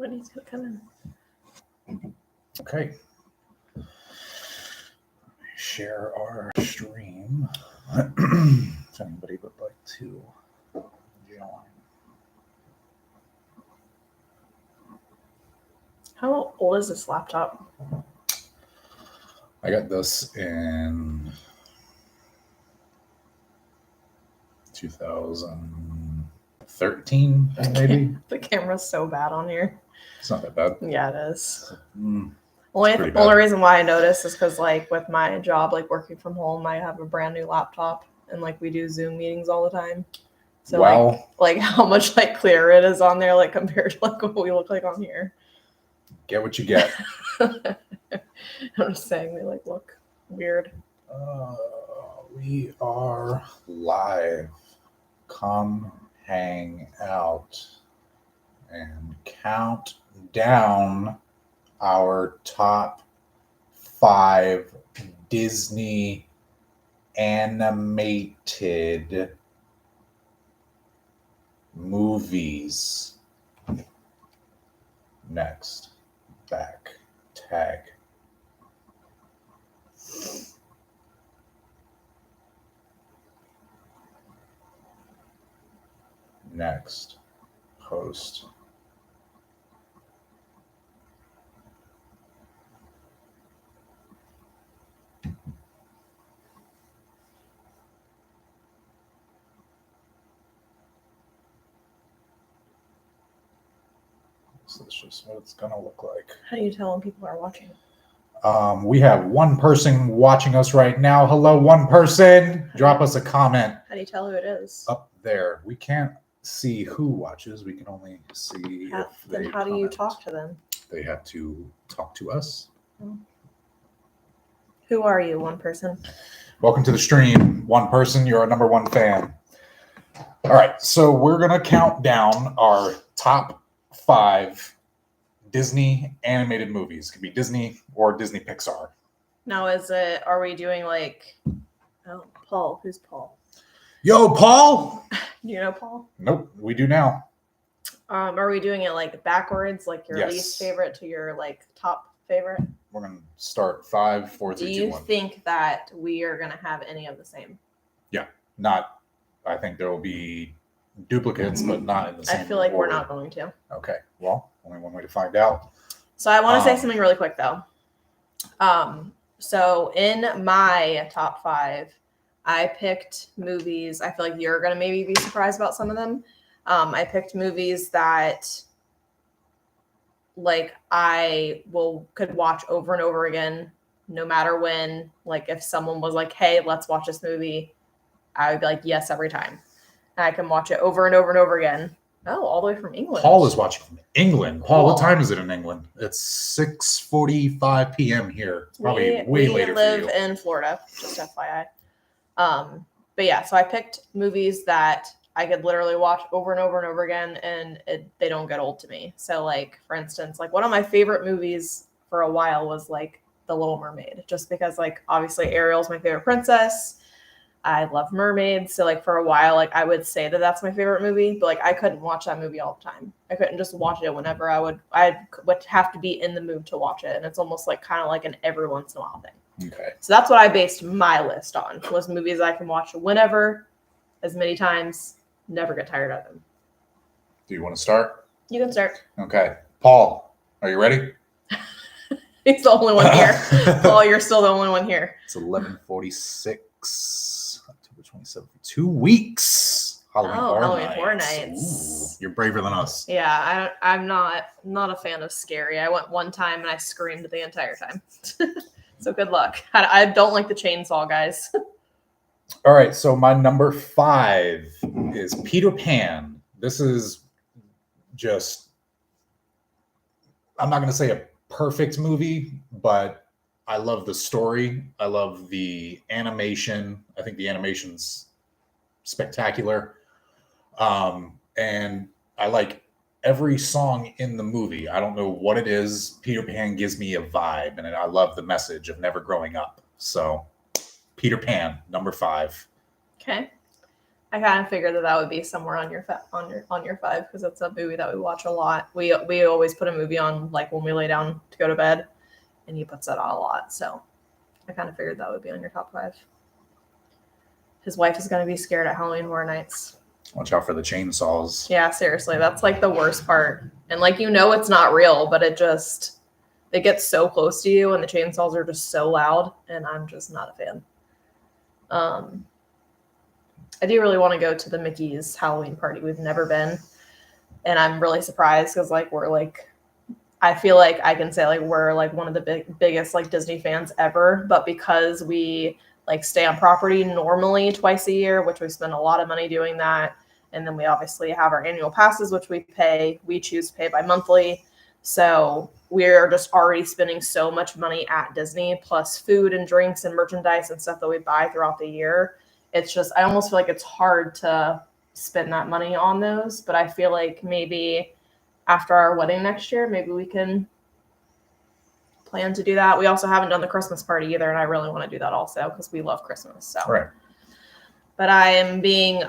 Whitney's gonna come in. Okay. Share our stream. If anybody would like to join. How old is this laptop? I got this in 2013, maybe. The camera's so bad on here. It's not that bad. Yeah, it is. pretty Only bad. reason why I noticed is because, like, with my job, like working from home, I have a brand new laptop, and like we do Zoom meetings all the time. So Wow. like how much like clearer it is on there, like compared to like what we look like on here. Get what you get. I'm just saying they like look weird. We are live. Come hang out and count down our top 5 Disney animated movies. Next. Back. Tag. Next. Post. So that's just what it's gonna look like. How do you tell when people are watching? We have one person watching us right now. Hello, one person. Drop us a comment How do you tell who it is? up there. We can't see who watches. We can only see if they Then how do you comment. talk to them? They have to talk to us. Who are you, one person? Welcome to the stream. One person, you're our number one fan. All right, so we're gonna count down our top 5 Disney animated movies. It could be Disney or Disney Pixar. Now are we doing like, oh, Paul, who's Paul? Yo, Paul! Do you know Paul? Nope, we do now. Are we doing it like backwards, like your Yes. least favorite to your like top favorite? We're gonna start 5, 4, 3, Do 2, you 1. think that we are gonna have any of the same? Not. I think there will be duplicates, but not in the same. I feel like we're order. not going to. Okay. Well, only one way to find out. So I want to say something really quick though. So in my top 5, I picked movies. I feel like you're gonna maybe be surprised about some of them. I picked movies that like I could watch over and over again, no matter when. Like if someone was like, "Hey, let's watch this movie," I would be like, "Yes," every time. And I can watch it over and over and over again. Oh, all the way from England. Paul is watching from England. Paul, what Paul. time is it in England? It's 6:45 p.m. here. It's probably way later We live for you. in Florida, just FYI. But yeah, so I picked movies that I could literally watch over and over and over again, and they don't get old to me. So like, for instance, like one of my favorite movies for a while was like The Little Mermaid, just because like obviously Ariel's my favorite princess. I love mermaids, so like for a while, like I would say that that's my favorite movie, but like I couldn't watch that movie all the time. I couldn't just watch it whenever I would have to be in the mood to watch it, and it's almost like kind of like an every once in a while thing. Okay. So that's what I based my list on, was movies I can watch whenever, as many times, never get tired of them. Do you want to start? You can start. Okay. Paul, are you ready? He's the only one here. Paul, you're still the only one here. It's 11:46. October 27th. 2 weeks. Halloween Horror Nights. Ooh, you're braver than us. Yeah, I'm not a fan of scary. I went one time and I screamed the entire time. So good luck. I don't like the chainsaw, guys. All right, so my number 5 is Peter Pan. This is just, I'm not going to say a perfect movie, but I love the story. I love the animation. I think the animation's spectacular. And I like every song in the movie. I don't know what it is. Peter Pan gives me a vibe, and I love the message of never growing up. So Peter Pan, number 5. Okay. I kind of figured that would be somewhere on your on your five because it's a movie that we watch a lot. We always put a movie on like when we lay down to go to bed, and he puts that on a lot. So I kind of figured that would be on your top five. His wife is going to be scared at Halloween Horror Nights. Watch out for the chainsaws. Yeah, seriously, that's like the worst part. And like it's not real, but it gets so close to you, and the chainsaws are just so loud, and I'm just not a fan. I do really want to go to the Mickey's Halloween party. We've never been, and I'm really surprised because I feel like I can say like we're like one of the biggest like Disney fans ever, but because we like stay on property normally twice a year, which we spend a lot of money doing that, and then we obviously have our annual passes, which we choose to pay by monthly. So we're just already spending so much money at Disney, plus food and drinks and merchandise and stuff that we buy throughout the year. It's just, I almost feel like it's hard to spend that money on those, but I feel like maybe after our wedding next year, maybe we can plan to do that. We also haven't done the Christmas party either, and I really want to do that also because we love Christmas. So, right. But I am being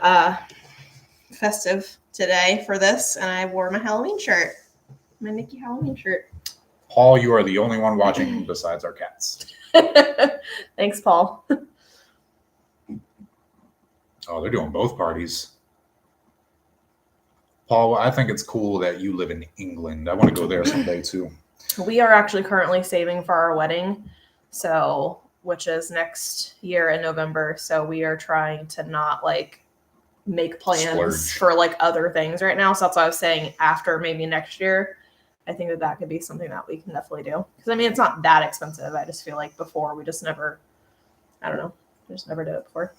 festive today for this, and I wore my Halloween shirt, my Mickey Halloween shirt. Paul, you are the only one watching besides our cats. Thanks, Paul. Oh, they're doing both parties. Paul, I think it's cool that you live in England. I want to go there someday too. We are actually currently saving for our wedding, which is next year in November. So we are trying to not like make plans for like other things right now. So that's why I was saying after maybe next year, I think that could be something that we can definitely do. Because I mean, it's not that expensive. I just feel like before we just never, I don't know, we just never did it before.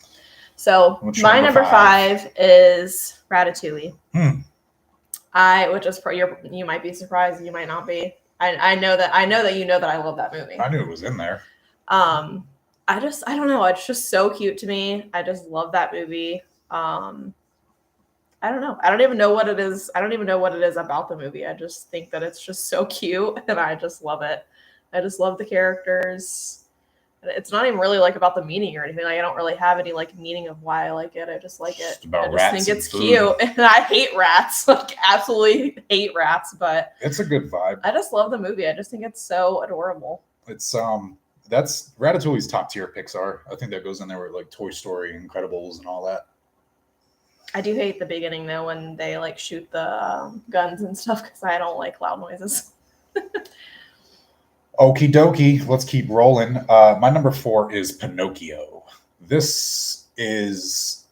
So my number five is Ratatouille. Which is you might be surprised, you might not be. I know that you know that I love that movie. I knew it was in there. I don't know. It's just so cute to me. I just love that movie. I don't know. I don't even know what it is. I don't even know what it is about the movie. I just think that it's just so cute, and I just love it. I just love the characters. It's not even really like about the meaning or anything. Like I don't really have any like meaning of why I like it. I just like it. I just think it's cute, and I hate rats. Like absolutely hate rats, but it's a good vibe. I just love the movie. I just think it's so adorable. It's that's Ratatouille's top tier Pixar. I think that goes in there with like Toy Story, Incredibles, and all that. I do hate the beginning though when they like shoot the guns and stuff because I don't like loud noises. Okie dokie, let's keep rolling. My number 4 is Pinocchio. This is,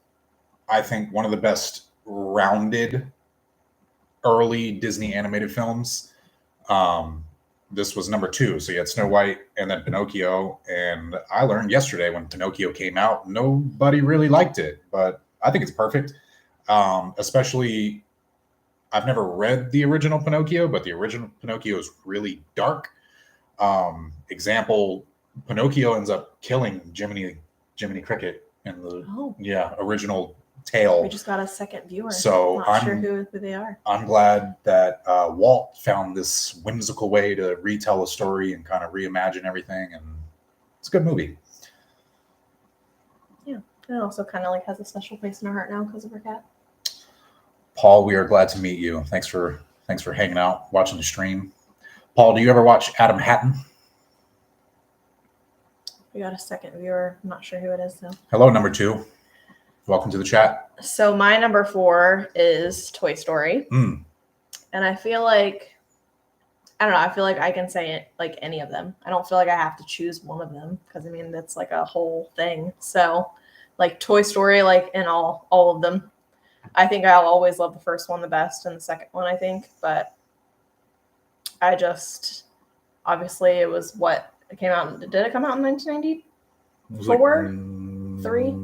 I think, one of the best rounded early Disney animated films. This was number 2, so you had Snow White and then Pinocchio. And I learned yesterday when Pinocchio came out, nobody really liked it, but I think it's perfect. Especially, I've never read the original Pinocchio, but the original Pinocchio is really dark. Example, Pinocchio ends up killing Jiminy Cricket in the original tale. We just got a second viewer. So I'm not sure who they are. I'm glad that Walt found this whimsical way to retell a story and kind of reimagine everything, and it's a good movie. Yeah, it also kind of like has a special place in our heart now because of our cat. Paul, we are glad to meet you. Thanks for hanging out, watching the stream. Paul, do you ever watch Adam Hatton? We got a second viewer. I'm not sure who it is though. Hello, number 2. Welcome to the chat. So my number 4 is Toy Story. And I feel like, I don't know, I feel like I can say it like any of them. I don't feel like I have to choose one of them because I mean, that's like a whole thing. So like Toy Story, like in all of them. I think I'll always love the first one the best and the second one, I think. But I just, obviously it was what it came out. Did it come out in 1994? 3?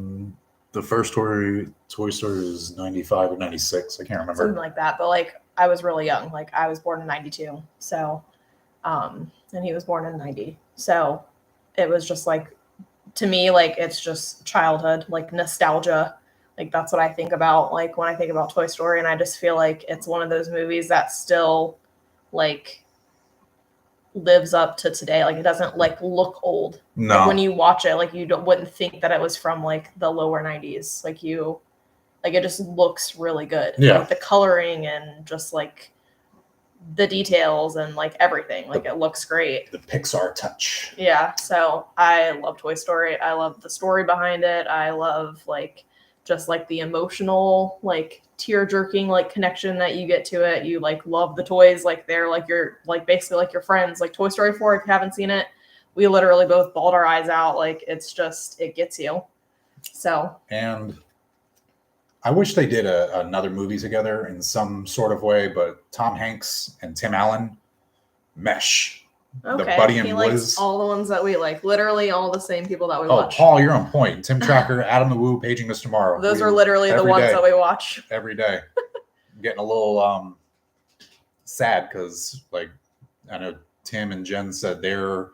The first Toy Story was 95 or 96. I can't remember. Something like that. But like, I was really young. Like I was born in 92. So, and he was born in 90. So it was just like, to me, like, it's just childhood, like nostalgia. Like that's what I think about, like when I think about Toy Story. And I just feel like it's one of those movies that still like lives up to today. Like it doesn't like look old. No. Like, when you watch it, like you wouldn't think that it was from like the lower 90s. Like Like it just looks really good. Yeah. Like the coloring and just like the details and like everything. Like it looks great. The Pixar touch. Yeah. So I love Toy Story. I love the story behind it. I love like just like the emotional, like tear jerking, like connection that you get to it. You like love the toys. Like they're like your, like basically like your friends. Like Toy Story 4, if you haven't seen it, we literally both bawled our eyes out. Like it's just, it gets you. So. And I wish they did another movie together in some sort of way, but Tom Hanks and Tim Allen mesh. Okay. The Buddy and he Liz. likes all the ones that we like. Literally all the same people that we Oh, watch. Paul, you're on point. Tim Tracker, Adam the Woo, Paging Us Tomorrow. Those are literally the ones that we watch. Every day. I'm getting a little sad because, like, I know Tim and Jen said they're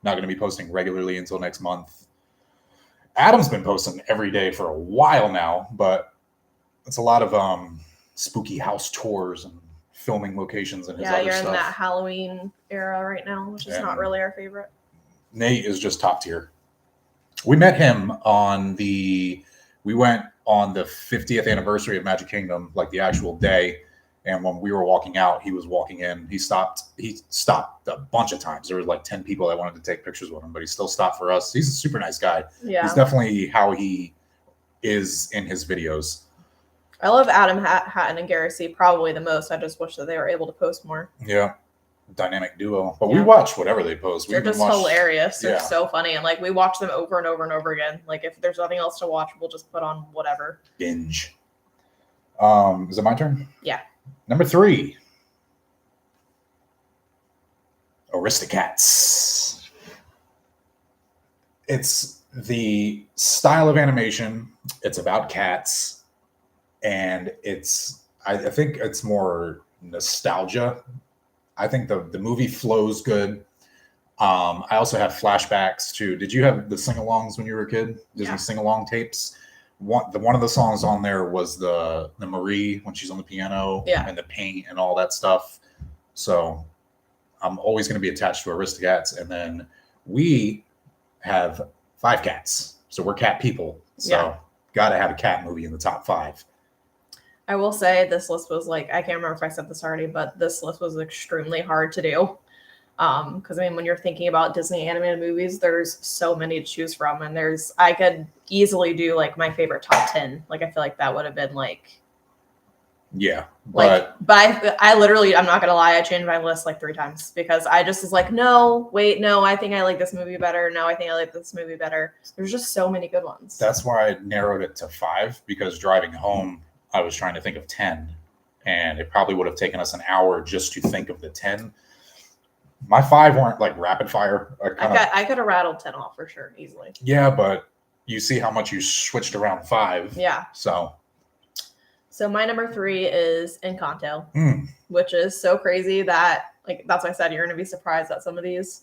not going to be posting regularly until next month. Adam's been posting every day for a while now, but it's a lot of spooky house tours and filming locations and his other you're stuff. in that Halloween era right now, which is not really our favorite. Nate is just top tier. We met him we went on the 50th anniversary of Magic Kingdom, like the actual day. And when we were walking out, he was walking in. He stopped a bunch of times. There were like 10 people that wanted to take pictures with him, but he still stopped for us. He's a super nice guy. Yeah. He's definitely how he is in his videos. I love Adam Hatton and Gary C probably the most. I just wish that they were able to post more. Yeah. Dynamic duo. But we watch whatever they post. They're just hilarious. They're so funny. And like we watch them over and over and over again. Like if there's nothing else to watch, we'll just put on whatever. Binge. Is it my turn? Yeah. Number 3. Aristocats. It's the style of animation. It's about cats. And I think it's more nostalgia. I think the movie flows good. I also have flashbacks to, did you have the sing-alongs when you were a kid? Disney sing-along tapes? One of the songs on there was the Marie when she's on the piano and the paint and all that stuff. So I'm always going to be attached to Aristocats. And then we have 5 cats. So we're cat people. So got to have a cat movie in the top 5. I will say this list was like, I can't remember if I said this already, but this list was extremely hard to do. Because I mean, when you're thinking about Disney animated movies, there's so many to choose from. And I could easily do like my favorite top 10. Like, I feel like that would have been like. Yeah. But I literally, I'm not going to lie, I changed my list like 3 times because I just was like, no, I think I like this movie better. No, I think I like this movie better. There's just so many good ones. That's why I narrowed it to 5 because driving home, I was trying to think of 10, and it probably would have taken us an hour just to think of the 10. My 5 weren't like rapid fire. I could have rattled 10 off for sure, easily. Yeah, but you see how much you switched around 5. Yeah. So my number 3 is Encanto, which is so crazy that like that's why I said you're going to be surprised at some of these.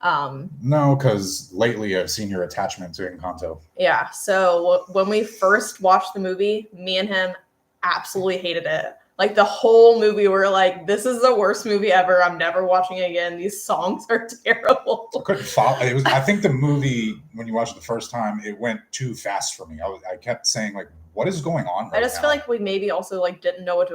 No, because lately I've seen your attachment to Encanto. Yeah. So when we first watched the movie, me and him absolutely hated it. Like the whole movie, we were like, "This is the worst movie ever. I'm never watching it again. These songs are terrible." I couldn't follow. I think the movie, when you watched it the first time, it went too fast for me. I kept saying like, "What is going on?" I just feel like we maybe also like didn't know what to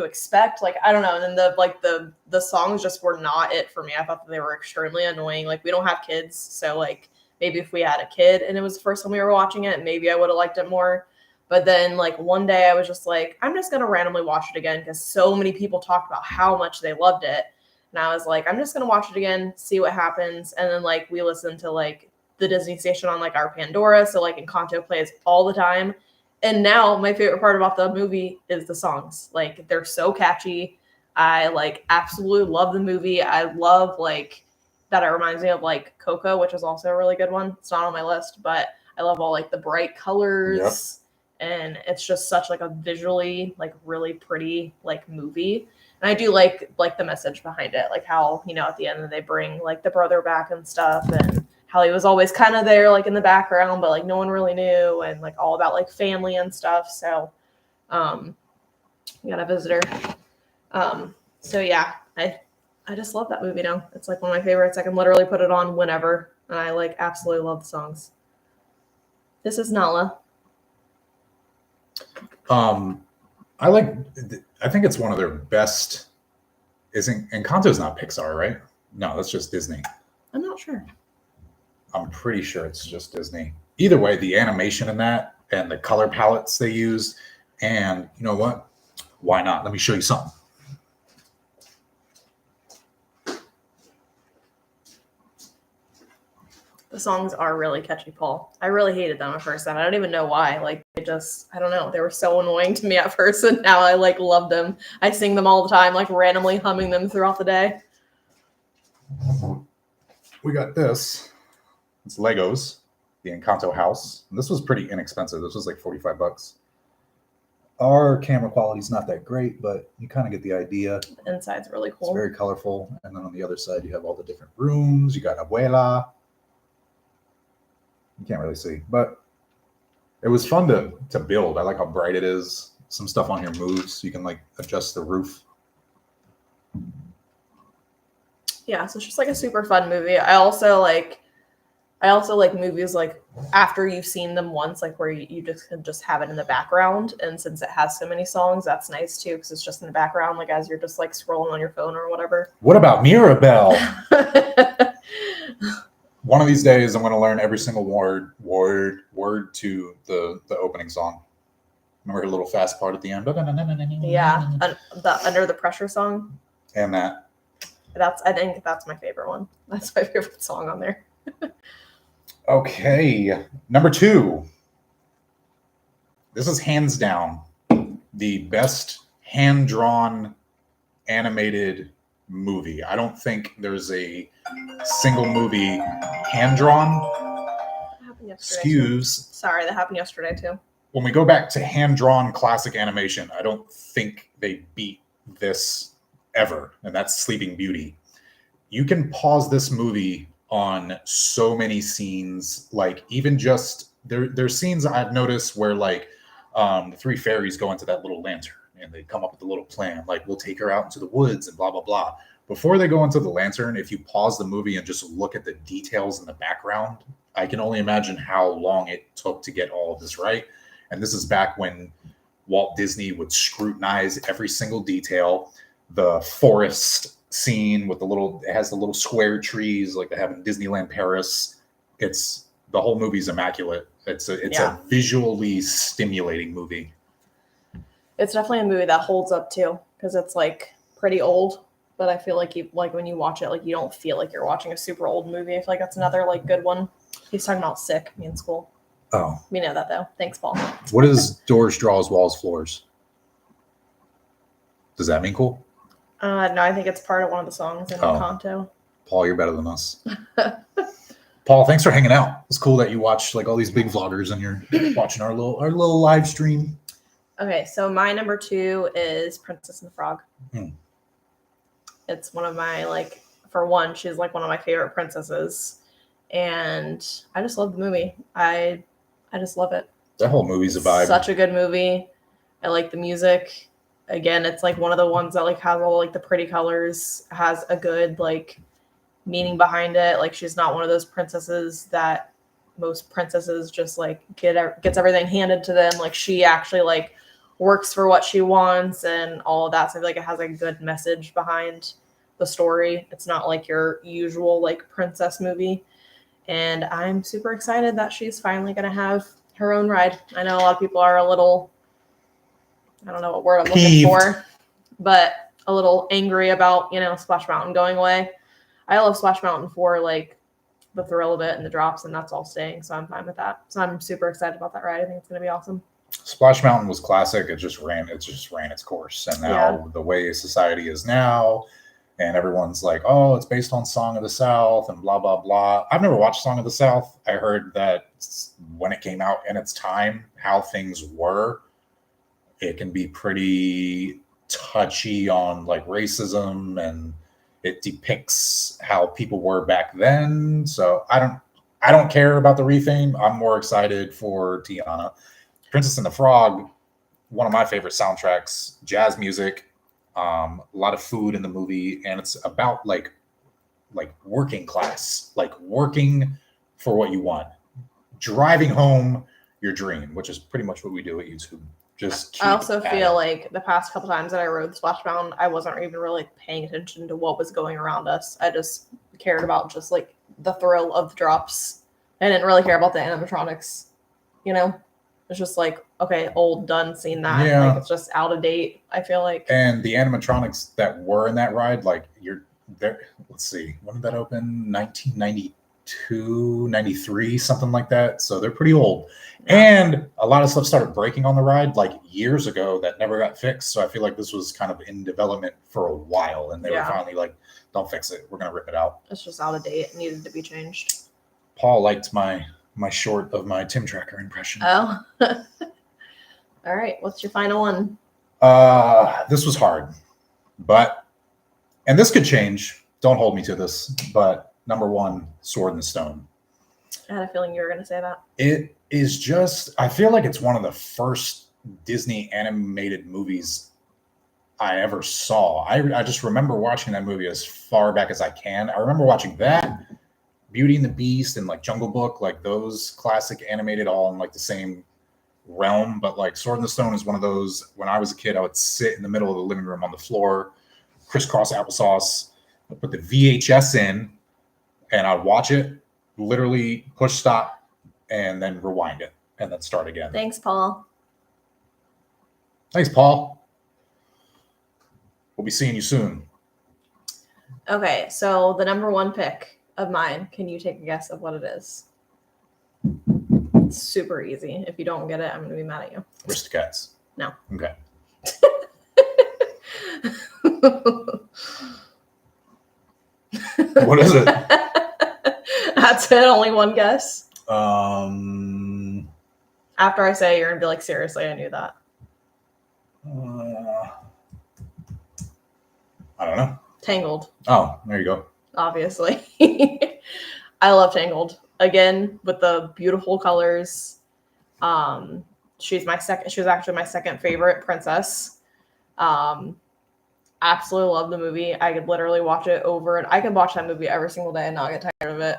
expect. Like I don't know. And then the songs just were not it for me. I thought that they were extremely annoying. Like we don't have kids, so like maybe if we had a kid and it was the first time we were watching it, maybe I would have liked it more. But then like one day I was just like, I'm just going to randomly watch it again because so many people talked about how much they loved it. And I was like, I'm just going to watch it again, see what happens. And then like we listened to like the Disney station on like our Pandora. So like Encanto plays all the time. And now my favorite part about the movie is the songs. Like they're so catchy. I like absolutely love the movie. I love like that. It reminds me of like Coco, which is also a really good one. It's not on my list, but I love all like the bright colors. Yep. And it's just such like a visually like really pretty like movie. And I do like the message behind it, like how, you know, at the end they bring like the brother back and stuff, and how he was always kind of there like in the background, but like no one really knew, and like all about like family and stuff. So we got a visitor. So yeah, I just love that movie now. It's like one of my favorites. I can literally put it on whenever, and I like absolutely love the songs. This is Nala. I think it's one of their best. Isn't Encanto's not Pixar, right? No, that's just Disney. I'm not sure. I'm pretty sure it's just Disney. Either way, the animation in that and the color palettes they use, and you know what? Why not? Let me show you something. The songs are really catchy, Paul. I really hated them at first, and I don't even know why. Like, I don't know. They were so annoying to me at first, and now I like love them. I sing them all the time, like randomly humming them throughout the day. We got this. It's Legos, the Encanto house. And this was pretty inexpensive. This was like $45. Our camera quality is not that great, but you kind of get the idea. The inside's really cool. It's very colorful. And then on the other side, you have all the different rooms. You got Abuela. You can't really see, but it was fun to build. I like how bright it is. Some stuff on here moves. You can like adjust the roof. Yeah, so it's just like a super fun movie. I also like movies like after you've seen them once, like where you just can just have it in the background. And since it has so many songs, that's nice too, because it's just in the background, like as you're just like scrolling on your phone or whatever. What about Mirabelle? One of these days, I'm going to learn every single word to the opening song. Remember her little fast part at the end? Yeah, the Under the Pressure song. And that. I think that's my favorite one. That's my favorite song on there. Okay, number 2. This is hands down the best hand-drawn animated movie. I don't think there's a single movie hand-drawn. That happened yesterday. Sorry, that happened yesterday too. When we go back to hand-drawn classic animation, I don't think they beat this ever, and that's Sleeping Beauty. You can pause this movie on so many scenes, like even just there's scenes I've noticed where like the 3 fairies go into that little lantern and they come up with a little plan, like we'll take her out into the woods and blah blah blah. Before they go into the lantern, if you pause the movie and just look at the details in the background, I can only imagine how long it took to get all of this right. And this is back when Walt Disney would scrutinize every single detail. The forest scene with it has the little square trees like they have in Disneyland Paris. The whole movie's immaculate. It's a visually stimulating movie. It's definitely a movie that holds up too, because it's like pretty old, but I feel like when you watch it, like you don't feel like you're watching a super old movie. I feel like that's another like good one. He's talking about Sick, me in school. Oh, we know that though. Thanks, Paul. What is doors, draws, walls, floors? Does that mean cool? No, I think it's part of one of the songs in Encanto. Paul, you're better than us. Paul, thanks for hanging out. It's cool that you watch like all these big vloggers and you're watching our little live stream. Okay, so my number 2 is Princess and the Frog. It's one of my for one, she's like one of my favorite princesses, and I just love the movie. I just love it. That whole movie's a vibe. Such a good movie. I like the music. Again, it's like one of the ones that like has all like the pretty colors, has a good like meaning behind it. Like she's not one of those princesses that most princesses just like gets everything handed to them. Like she actually like works for what she wants and all of that. So I feel like it has a good message behind the story. It's not like your usual like princess movie. And I'm super excited that she's finally going to have her own ride. I know a lot of people are a little, I don't know what word I'm looking for, but a little angry about, Splash Mountain going away. I love Splash Mountain for like the thrill of it and the drops, and that's all staying. So I'm fine with that. So I'm super excited about that ride. I think it's going to be awesome. Splash Mountain was classic. It just ran its course. And now the way society is now, and everyone's like, oh, it's based on Song of the South and blah, blah, blah. I've never watched Song of the South. I heard that when it came out in its time, how things were, it can be pretty touchy on like racism, and it depicts how people were back then. So I don't care about the retheme. I'm more excited for Tiana. Princess and the Frog, one of my favorite soundtracks, jazz music, a lot of food in the movie, and it's about like working class, like working for what you want, driving home your dream, which is pretty much what we do at YouTube. just keep I also at feel it. like the past couple times that I rode Splashbound, I wasn't even really paying attention to what was going around us. I just cared about just like the thrill of the drops. I didn't really care about the animatronics, you know? It's just like, okay, old, done, seen that. Yeah. Like it's just out of date, I feel like. And the animatronics that were in that ride, like you're there. Let's see, when did that open? 1992, 93, something like that. So they're pretty old. Yeah. And a lot of stuff started breaking on the ride like years ago that never got fixed. So I feel like this was kind of in development for a while. And they were Yeah. finally like, don't fix it. We're going to rip it out. It's just out of date. It needed to be changed. Paul liked my short of my Tim Tracker impression. Oh. All right. What's your final one? This was hard, and this could change. Don't hold me to this, but number one, Sword in the Stone. I had a feeling you were going to say that. It is just, I feel like it's one of the first Disney animated movies I ever saw. I just remember watching that movie as far back as I can. I remember watching that, Beauty and the Beast, and like Jungle Book, like those classic animated, all in like the same realm. But like Sword in the Stone is one of those, when I was a kid, I would sit in the middle of the living room on the floor, crisscross applesauce, I'd put the VHS in, and I'd watch it, literally push stop, and then rewind it, and then start again. Thanks, Paul. Thanks, Paul. We'll be seeing you soon. Okay, so the number one pick of mine, can you take a guess of what it is? It's super easy. If you don't get it, I'm going to be mad at you. Aristocats. No. Okay. What is it? That's it. Only one guess. Um, After I say, you're going to be like, seriously, I knew that. I don't know. Tangled. Oh, there you go. Obviously. I love Tangled. Again, with the beautiful colors. She was actually my second favorite princess. Absolutely love the movie. I could literally watch it over, and I could watch that movie every single day and not get tired of it.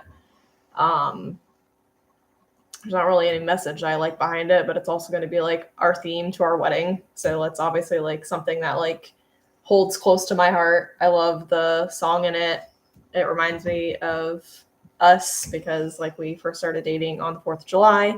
There's not really any message I like behind it, but it's also going to be like our theme to our wedding. So it's obviously like something that like holds close to my heart. I love the song in it. It reminds me of us because like we first started dating on the 4th of July.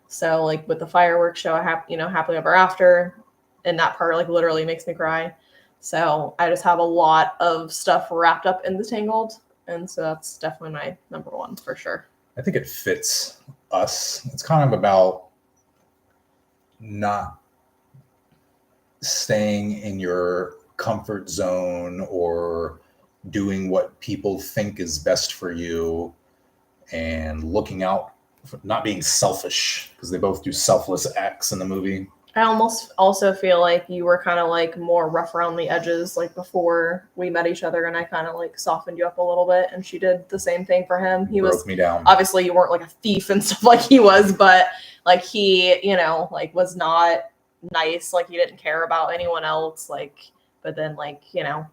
So like with the fireworks show, Happily Ever After, and that part like literally makes me cry. So I just have a lot of stuff wrapped up in the Tangled. And so that's definitely my number one for sure. I think it fits us. It's kind of about not staying in your comfort zone or doing what people think is best for you and looking out, not being selfish, because they both do selfless acts in the movie. I almost also feel like you were kind of like more rough around the edges like before we met each other, and I kind of like softened you up a little bit, and she did the same thing for him. He Broke was me down. Obviously you weren't like a thief and stuff like he was, but like he, like was not nice, like he didn't care about anyone else, like, but then like,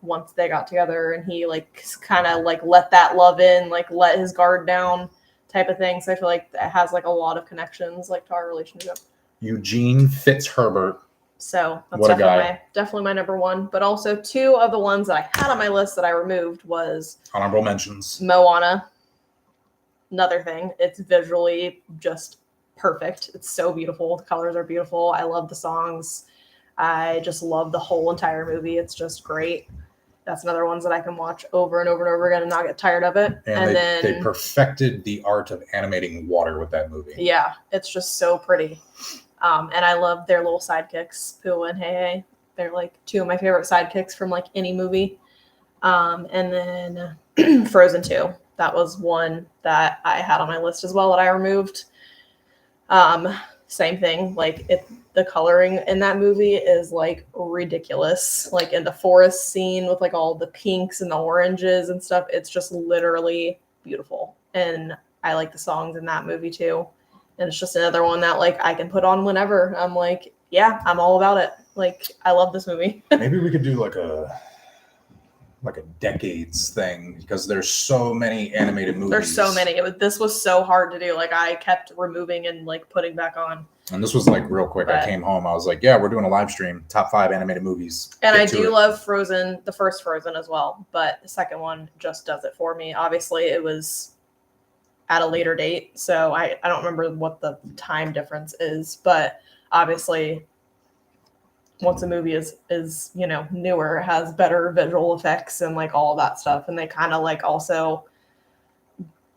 once they got together and he like kind of like let that love in, like let his guard down type of thing. So I feel like that has like a lot of connections like to our relationship. Eugene Fitzherbert. So that's What a guy. definitely my number one. But also two of the ones that I had on my list that I removed was Honorable mentions. Moana. Another thing. It's visually just perfect. It's so beautiful. The colors are beautiful. I love the songs. I just love the whole entire movie. It's just great. That's another ones that I can watch over and over and over again and not get tired of it. And they perfected the art of animating water with that movie. Yeah, it's just so pretty. And I love their little sidekicks, Pua and Hey. They're like two of my favorite sidekicks from like any movie. And then Frozen 2. That was one that I had on my list as well that I removed. Same thing. Like the coloring in that movie is like ridiculous. Like in the forest scene with like all the pinks and the oranges and stuff. It's just literally beautiful. And I like the songs in that movie too. And it's just another one that like I can put on whenever. I'm like, yeah, I'm all about it. Like I love this movie. Maybe we could do like a decades thing, because there's so many animated movies. There's so many. This was so hard to do. Like I kept removing and like putting back on. And this was like real quick. I But- came home. I was like, yeah, we're doing a live stream. Top 5 animated movies. And Get I to do it. love Frozen, the first Frozen as well, but the second one just does it for me. Obviously, it was at a later date, so I don't remember what the time difference is, but obviously once a movie is you know newer, it has better visual effects and like all of that stuff, and they kind of like also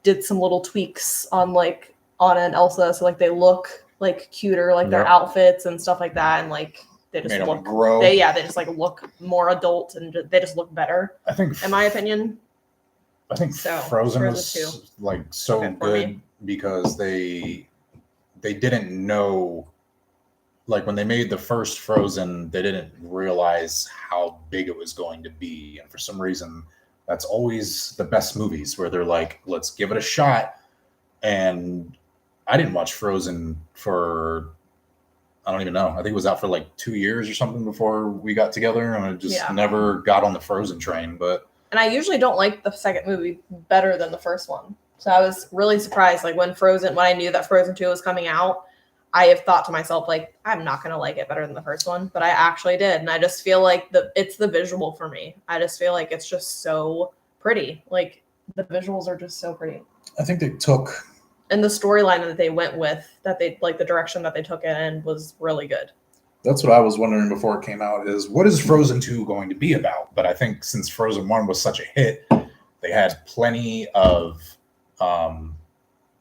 did some little tweaks on like Anna and Elsa, so like they look like cuter, like their Yep. outfits and stuff like that, and like they just Made them look grow. they just like look more adult and they just look better I think in my opinion. I think So, Frozen was Frozen like so Okay, for good me. because they didn't know, like when they made the first Frozen, they didn't realize how big it was going to be, and for some reason that's always the best movies where they're like, let's give it a shot. And I didn't watch Frozen for, I don't even know, I think it was out for like 2 years or something before we got together, and I just Yeah. never got on the Frozen train. But And I usually don't like the second movie better than the first one. So I was really surprised. Like when I knew that Frozen 2 was coming out, I have thought to myself, like, I'm not going to like it better than the first one. But I actually did. And I just feel like it's the visual for me. I just feel like it's just so pretty. Like the visuals are just so pretty. I think they took, And the storyline that they went with, that they like the direction that they took it in was really good. that's what I was wondering before it came out, is what is Frozen 2 going to be about? But I think since Frozen 1 was such a hit, they had plenty of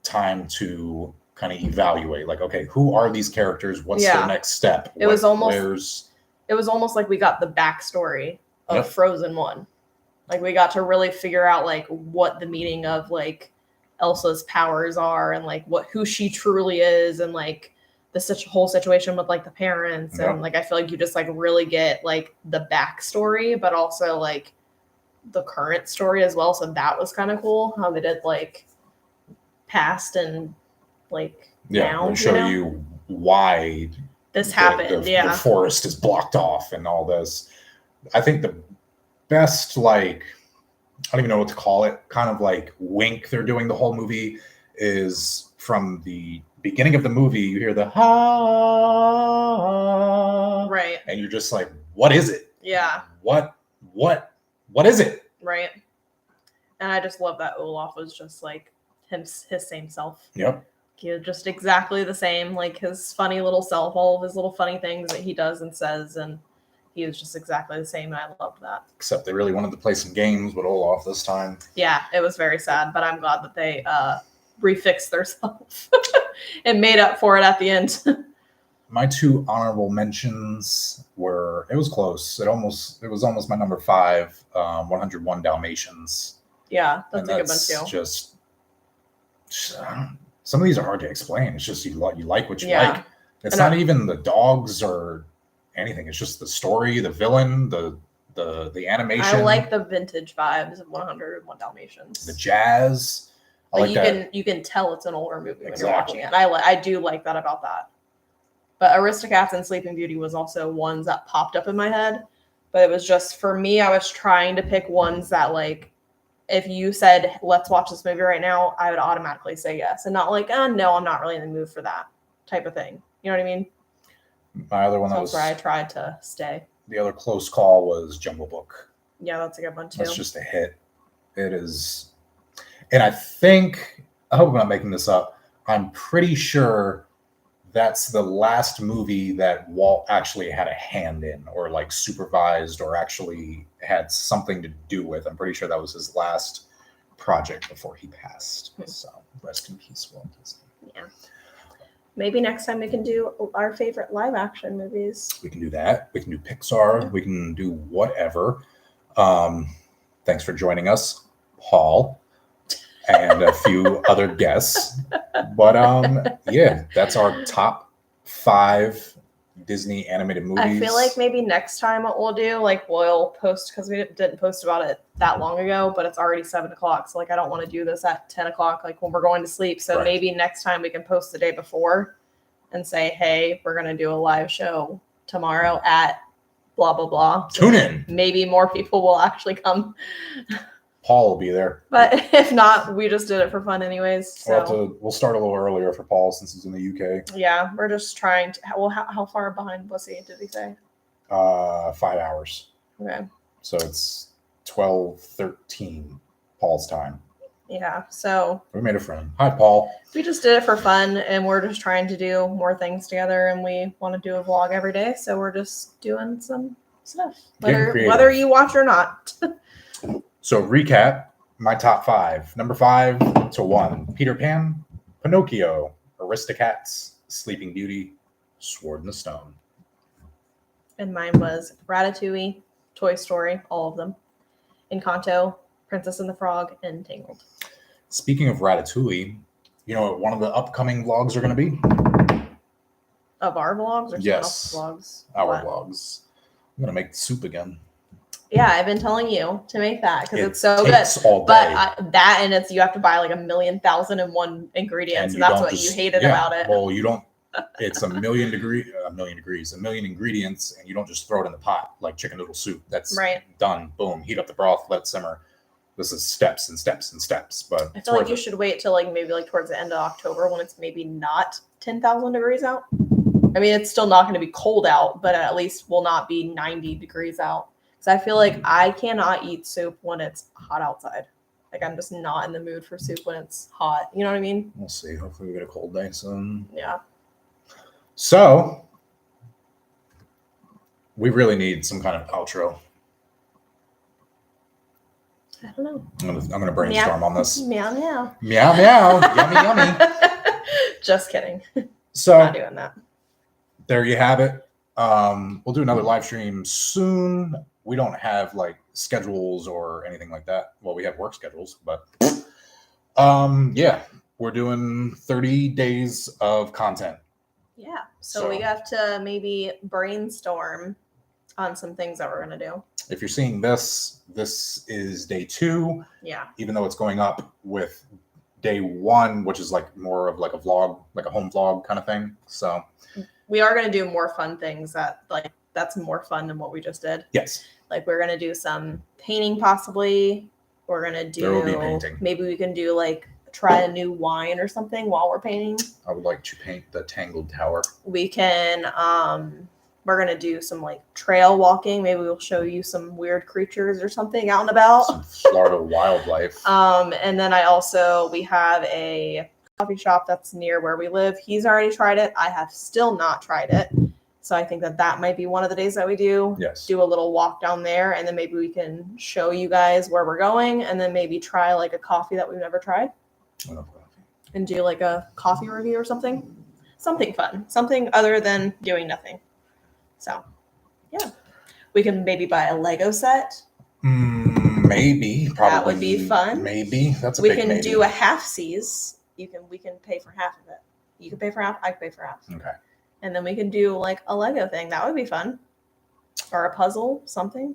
time to kind of evaluate, like, okay, who are these characters? What's Yeah. their next step? It was almost- where's It was almost like we got the backstory of Yep. Frozen 1. Like we got to really figure out like what the meaning of like Elsa's powers are and like who she truly is, and like the whole situation with like the parents. Yeah. And like I feel like you just like really get like the backstory, but also like the current story as well. So that was kind of cool how they did like past and like now, they show you why this happened. the forest is blocked off and all this. I think the best, like, I don't even know what to call it, kind of like wink they're doing the whole movie is from the beginning of the movie. You hear the ha, Right. and you're just like, what is it? Yeah. What is it? Right. And I just love that Olaf was just like his same self. Yep. He was just exactly the same, like his funny little self, all of his little funny things that he does and says, and he was just exactly the same, and I loved that. Except they really wanted to play some games with Olaf this time. Yeah, it was very sad, but I'm glad that they refixed themselves and made up for it at the end. My 2 honorable mentions were, it was close. It was almost my number 5, 101 Dalmatians. Yeah, that's And a good one too. Just some of these are hard to explain. It's just you like what you Yeah. like. It's And not even the dogs or anything. It's just the story, the villain, the animation. I like the vintage vibes of 101 Dalmatians. the jazz. I Like like that. you can tell it's an older movie when you're Exactly. watching it. And I do like that about that. But Aristocats and Sleeping Beauty was also ones that popped up in my head. But it was just, for me, I was trying to pick ones that, like, if you said, let's watch this movie right now, I would automatically say yes. And not like, oh, no, I'm not really in the mood for that type of thing. You know what I mean? My other one So that that's was where I tried to stay. the other close call was Jungle Book. Yeah, that's a good one, too. That's just a hit. It is. And I hope I'm not making this up. I'm pretty sure that's the last movie that Walt actually had a hand in or like supervised or actually had something to do with. I'm pretty sure that was his last project before he passed. So rest in peace, Walt Disney. Yeah. Maybe next time we can do our favorite live action movies. We can do that. We can do Pixar. We can do whatever. Thanks for joining us, Paul, and a few other guests. But yeah, that's our top 5 Disney animated movies. I feel like maybe next time what we'll do, like we'll post, because we didn't post about it that long ago, but it's already 7 o'clock. So like I don't want to do this at 10 o'clock, like when we're going to sleep. So Right. maybe next time we can post the day before and say, hey, we're going to do a live show tomorrow at blah, blah, blah. Tune in. Maybe more people will actually come. Paul will be there. But if not, we just did it for fun anyways. So We'll start a little earlier for Paul since he's in the UK. yeah, we're just trying to. Well, how far behind was he? Did he say? 5 hours. Okay. So it's 12:13 Paul's time. Yeah. So We made a friend. Hi, Paul. we just did it for fun, and we're just trying to do more things together, and we want to do a vlog every day. So we're just doing some stuff, Getting creative. whether you watch or not. So recap my top 5. Number 5 to 1: Peter Pan, Pinocchio, Aristocats, Sleeping Beauty, Sword in the Stone. And mine was Ratatouille, Toy Story, all of them, Encanto, Princess and the Frog, and Tangled. Speaking of Ratatouille, you know what one of the upcoming vlogs are going to be? Of our vlogs or someone Yes. else's vlogs? Our What? vlogs. I'm going to make soup again. Yeah, I've been telling you to make that because It it's so good. takes all day. But that and it's you have to buy like 1,000,001 ingredients, and you that's don't what just- you hated yeah, about it. Well, you don't. It's a million ingredients, and you don't just throw it in the pot like chicken noodle soup. That's Right. done. Boom. Heat up the broth. Let it simmer. This is steps and steps and steps. But I it's feel like worth you it. should wait till like maybe like towards the end of October when it's maybe not 10,000 degrees out. I mean, it's still not going to be cold out, but at least will not be 90 degrees out. Because I feel like I cannot eat soup when it's hot outside. Like I'm just not in the mood for soup when it's hot. You know what I mean? We'll see. Hopefully, we get a cold day soon. Yeah. So we really need some kind of outro. I don't know. I'm gonna brainstorm on this. Meow meow. Meow meow. Yummy yummy. Just kidding. So Not doing that. there you have it. We'll do another live stream soon. We don't have like schedules or anything like that. Well, we have work schedules, but yeah, we're doing 30 days of content. Yeah. So we have to maybe brainstorm on some things that we're gonna do. If you're seeing this, this is day 2, Yeah. even though it's going up with day 1, which is like more of like a vlog, like a home vlog kind of thing. So We are gonna do more fun things that's more fun than what we just did. yes, Like we're gonna do some painting possibly. We're gonna do There will be painting. Maybe we can do like try a new wine or something while we're painting. I would like to paint the Tangled Tower. We can we're gonna do some like trail walking. Maybe we'll show you some weird creatures or something out and about. Some Florida wildlife. And then we have a coffee shop that's near where we live. He's already tried it. I have still not tried it. So I think that might be one of the days that we do. Yes. Do a little walk down there, and then maybe we can show you guys where we're going, and then maybe try like a coffee that we've never tried, I love coffee. and do like a coffee review or something. Something fun. Something other than doing nothing. So, yeah. We can maybe buy a Lego set. Maybe, probably. That would be fun. Maybe. That's a We big can maybe. do a half C's. We can pay for half of it. You can pay for half, I can pay for half. Okay. And then we can do like a Lego thing. That would be fun. Or a puzzle, something.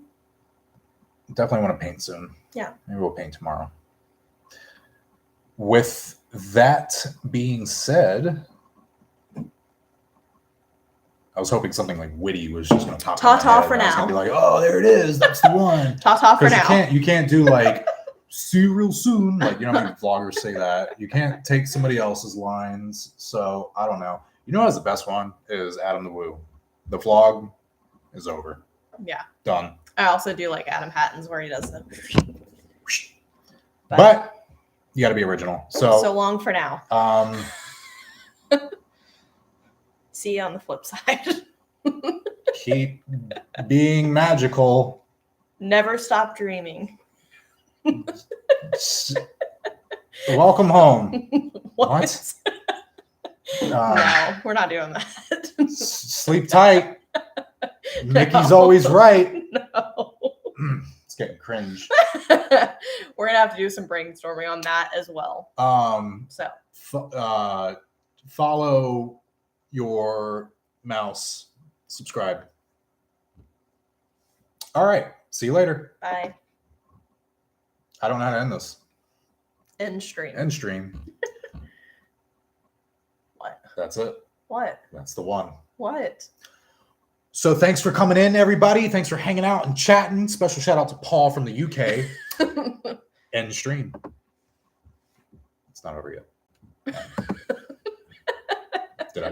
Definitely want to paint soon. Yeah. Maybe we'll paint tomorrow. With that being said, I was hoping something like witty was just going to pop. Ta-ta in my head, for and I was now. gonna be like, oh, there it is. That's the one. Ta-ta for Because now. you can't do like see you real soon. Like, you know how many vloggers say that. You can't take somebody else's lines. So I don't know. You know what's the best one is Adam the Woo. The vlog is over. Yeah. Done. I also do like Adam Hatton's where he does it. But you got to be original. So long for now. See you on the flip side. Keep being magical. Never stop dreaming. Welcome home. What? No, we're not doing that. Sleep tight. Mickey's always right. No. It's getting cringe. We're gonna have to do some brainstorming on that as well. So Follow your mouse. Subscribe. All right. See you later. bye. I don't know how to end this. End stream. End stream. What? That's it. What? That's the one. What? So thanks for coming in, everybody. Thanks for hanging out and chatting. Special shout out to Paul from the UK. End stream. It's not over yet. Did I